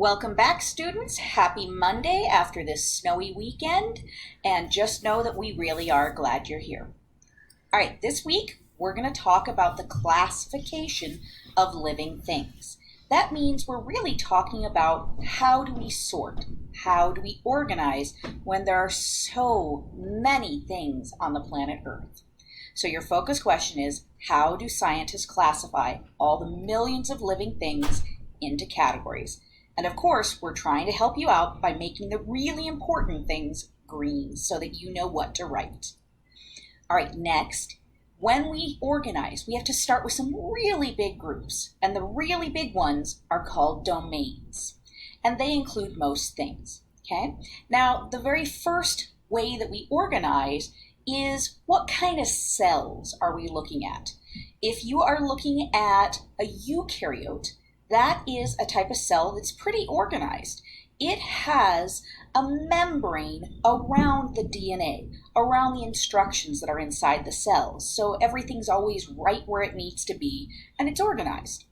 Welcome back, students. Happy Monday after this snowy weekend, and just know that we really are glad you're here. All right, this week we're going to talk about the classification of living things. That means we're really talking about how do we sort, how do we organize when there are so many things on the planet Earth. So your focus question is, how do scientists classify all the millions of living things into categories? And of course, we're trying to help you out by making the really important things green so that you know what to write. All right, next, when we organize, we have to start with some really big groups. And the really big ones are called domains. And they include most things, okay? Now, the very first way that we organize is what kind of cells are we looking at? If you are looking at a eukaryote, that is a type of cell that's pretty organized. It has a membrane around the DNA, around the instructions that are inside the cells. So everything's always right where it needs to be, and it's organized.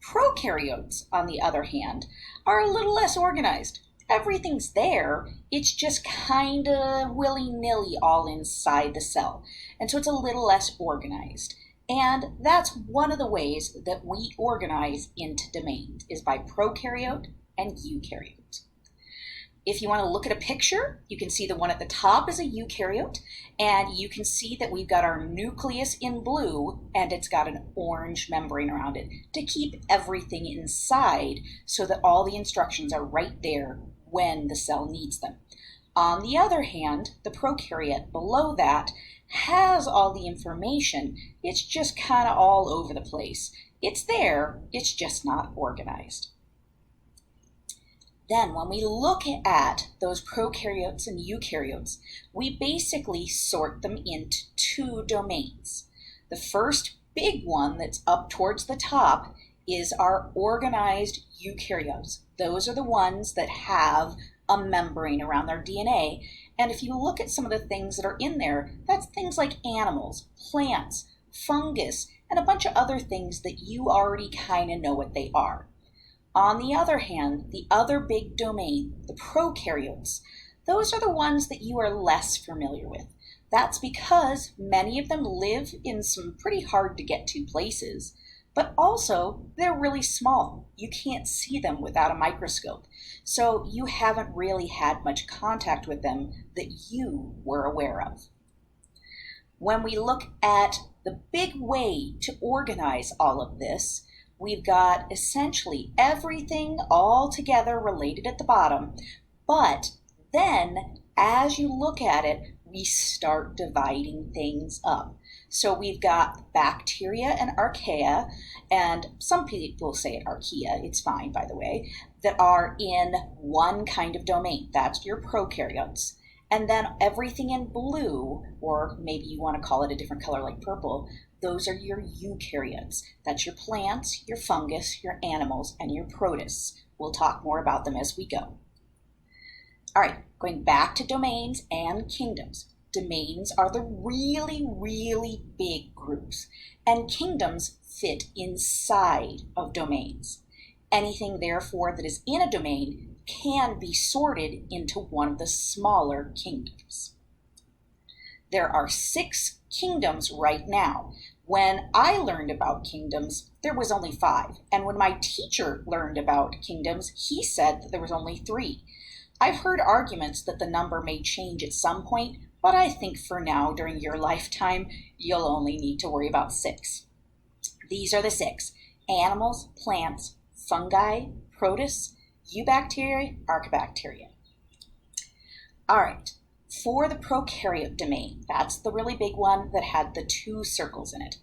Prokaryotes, on the other hand, are a little less organized. Everything's there, it's just kind of willy-nilly all inside the cell. And so it's a little less organized. And that's one of the ways that we organize into domains, is by prokaryote and eukaryote. If you want to look at a picture, you can see the one at the top is a eukaryote, and you can see that we've got our nucleus in blue, and it's got an orange membrane around it to keep everything inside so that all the instructions are right there when the cell needs them. On the other hand, the prokaryote below that has all the information. It's just kind of all over the place. It's there, it's just not organized. Then when we look at those prokaryotes and eukaryotes, we basically sort them into two domains. The first big one that's up towards the top is our organized eukaryotes. Those are the ones that have a membrane around their DNA. And if you look at some of the things that are in there, that's things like animals, plants, fungus, and a bunch of other things that you already kind of know what they are. On the other hand, the other big domain, the prokaryotes, those are the ones that you are less familiar with. That's because many of them live in some pretty hard to get to places, but also they're really small. You can't see them without a microscope. So you haven't really had much contact with them that you were aware of. When we look at the big way to organize all of this, we've got essentially everything all together related at the bottom, but then as you look at it, we start dividing things up. So we've got bacteria and archaea, and some people say it archaea, it's fine by the way, that are in one kind of domain. That's your prokaryotes. And then everything in blue, or maybe you want to call it a different color like purple, those are your eukaryotes. That's your plants, your fungus, your animals, and your protists. We'll talk more about them as we go. All right, going back to domains and kingdoms. Domains are the really, really big groups, and kingdoms fit inside of domains. Anything, therefore, that is in a domain can be sorted into one of the smaller kingdoms. There are 6 kingdoms right now. When I learned about kingdoms, there was only 5. And when my teacher learned about kingdoms, he said that there was only 3. I've heard arguments that the number may change at some point, but I think for now, during your lifetime, you'll only need to worry about 6. These are the 6: animals, plants, fungi, protists, eubacteria, archaebacteria. All right, for the prokaryote domain, that's the really big one that had the 2 circles in it.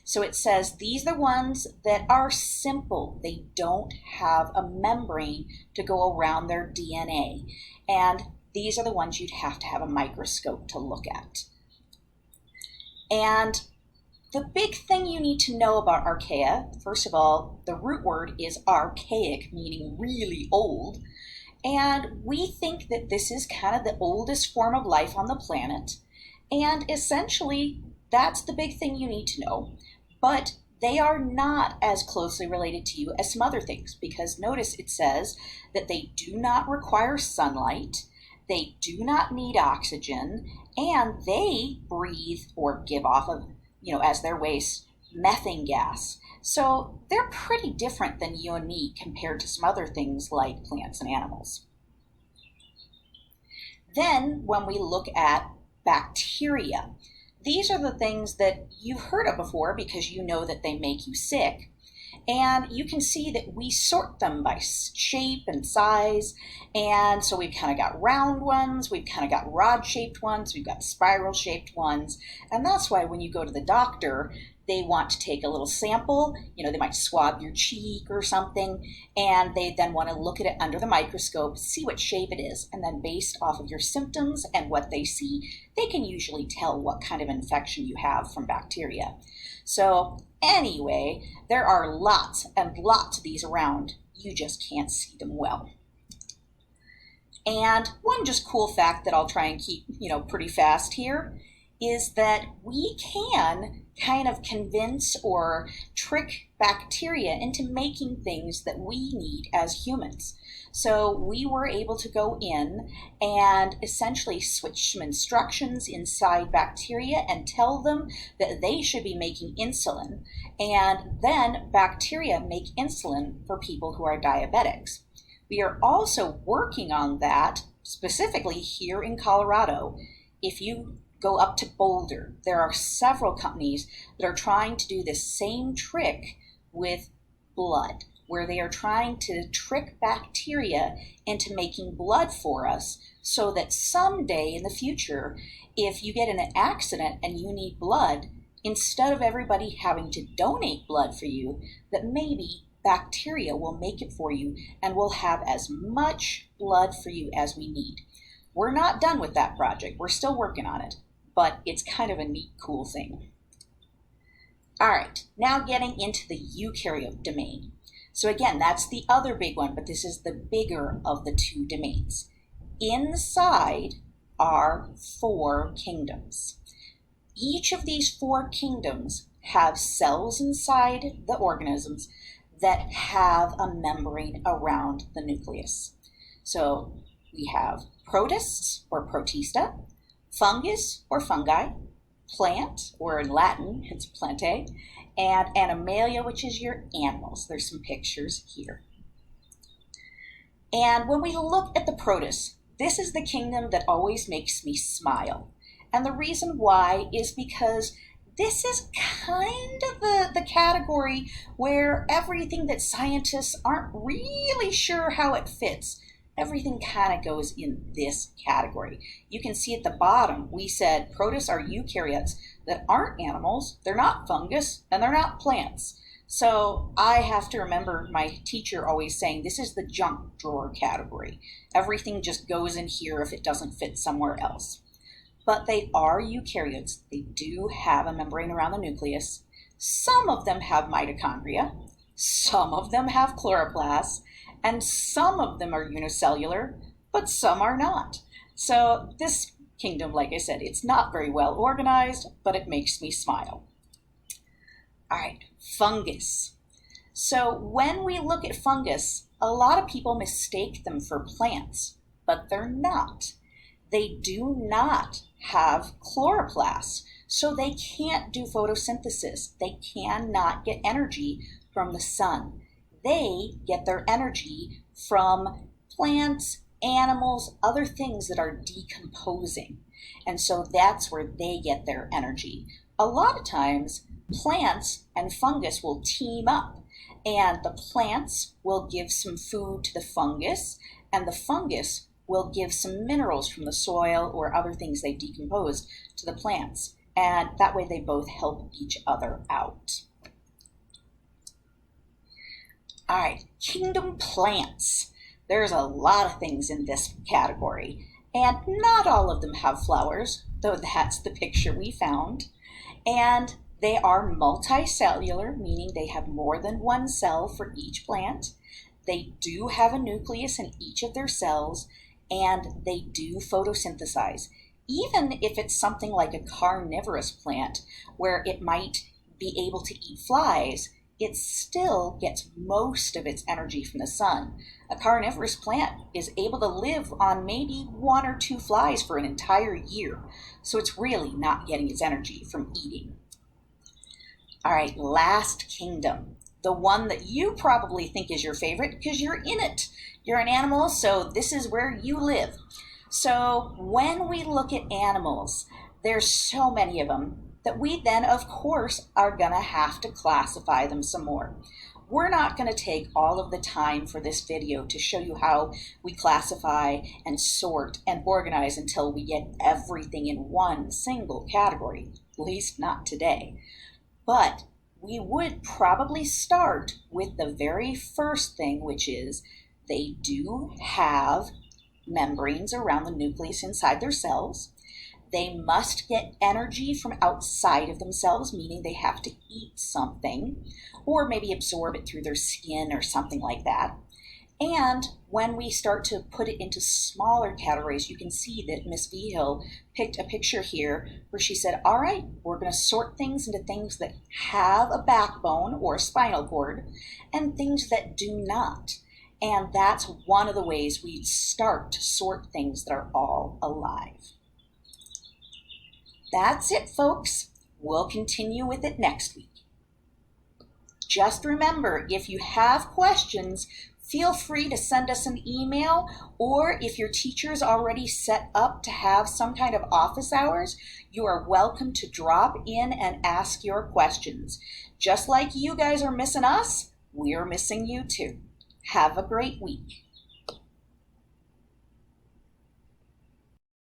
So it says these are the ones that are simple. They don't have a membrane to go around their DNA. And these are the ones you'd have to have a microscope to look at. And the big thing you need to know about archaea, first of all, the root word is archaic, meaning really old. And we think that this is kind of the oldest form of life on the planet. And essentially, that's the big thing you need to know. But they are not as closely related to you as some other things, because notice it says that they do not require sunlight, they do not need oxygen, and they breathe or give off of, as their waste, methane gas. So they're pretty different than you and me compared to some other things like plants and animals. Then when we look at bacteria, these are the things that you've heard of before because you know that they make you sick. And you can see that we sort them by shape and size. And so we've kind of got round ones, we've kind of got rod-shaped ones, we've got spiral-shaped ones. And that's why when you go to the doctor, they want to take a little sample, they might swab your cheek or something, and they then want to look at it under the microscope, see what shape it is, and then based off of your symptoms and what they see, they can usually tell what kind of infection you have from bacteria. So anyway, there are lots and lots of these around. You just can't see them well. And one just cool fact that I'll try and keep, pretty fast here is that we can kind of convince or trick bacteria into making things that we need as humans. So we were able to go in and essentially switch some instructions inside bacteria and tell them that they should be making insulin. And then bacteria make insulin for people who are diabetics. We are also working on that specifically here in Colorado. If you go up to Boulder, there are several companies that are trying to do this same trick with blood, where they are trying to trick bacteria into making blood for us so that someday in the future, if you get in an accident and you need blood, instead of everybody having to donate blood for you, that maybe bacteria will make it for you and we'll have as much blood for you as we need. We're not done with that project. We're still working on it, but it's kind of a neat, cool thing. All right, now getting into the eukaryote domain. So again, that's the other big one, but this is the bigger of the two domains. Inside are 4 kingdoms. Each of these 4 kingdoms have cells inside the organisms that have a membrane around the nucleus. So we have protists or protista, fungus or fungi, plant, or in Latin, it's plantae, and animalia, which is your animals. There's some pictures here. And when we look at the protists, this is the kingdom that always makes me smile. And the reason why is because this is kind of the category where everything that scientists aren't really sure how it fits, everything kind of goes in this category. You can see at the bottom, we said protists are eukaryotes that aren't animals, they're not fungus, and they're not plants. So I have to remember my teacher always saying, this is the junk drawer category. Everything just goes in here if it doesn't fit somewhere else. But they are eukaryotes. They do have a membrane around the nucleus. Some of them have mitochondria, some of them have chloroplasts, and some of them are unicellular, but some are not. So this kingdom, like I said, it's not very well organized, but it makes me smile. All right, fungus. So when we look at fungus, a lot of people mistake them for plants, but they're not. They do not have chloroplasts, so they can't do photosynthesis. They cannot get energy from the sun. They get their energy from plants, animals, other things that are decomposing. And so that's where they get their energy. A lot of times, plants and fungus will team up, and the plants will give some food to the fungus, and the fungus will give some minerals from the soil or other things they've decomposed to the plants. And that way they both help each other out. All right, kingdom plants. There's a lot of things in this category, and not all of them have flowers, though that's the picture we found. And they are multicellular, meaning they have more than one cell for each plant. They do have a nucleus in each of their cells, and they do photosynthesize. Even if it's something like a carnivorous plant, where it might be able to eat flies, it still gets most of its energy from the sun. A carnivorous plant is able to live on maybe 1 or 2 flies for an entire year, so it's really not getting its energy from eating. All right, last kingdom, the one that you probably think is your favorite because you're in it. You're an animal, so this is where you live. So when we look at animals, there's so many of them that we then, of course, are going to have to classify them some more. We're not going to take all of the time for this video to show you how we classify and sort and organize until we get everything in one single category, at least not today. But we would probably start with the very first thing, which is they do have membranes around the nucleus inside their cells. They must get energy from outside of themselves, meaning they have to eat something, or maybe absorb it through their skin or something like that. And when we start to put it into smaller categories, you can see that Miss Vigil picked a picture here where she said, all right, we're going to sort things into things that have a backbone or a spinal cord and things that do not. And that's one of the ways we start to sort things that are all alive. That's it, folks. We'll continue with it next week. Just remember, if you have questions, feel free to send us an email, or if your teacher's already set up to have some kind of office hours, you are welcome to drop in and ask your questions. Just like you guys are missing us, we're missing you too. Have a great week.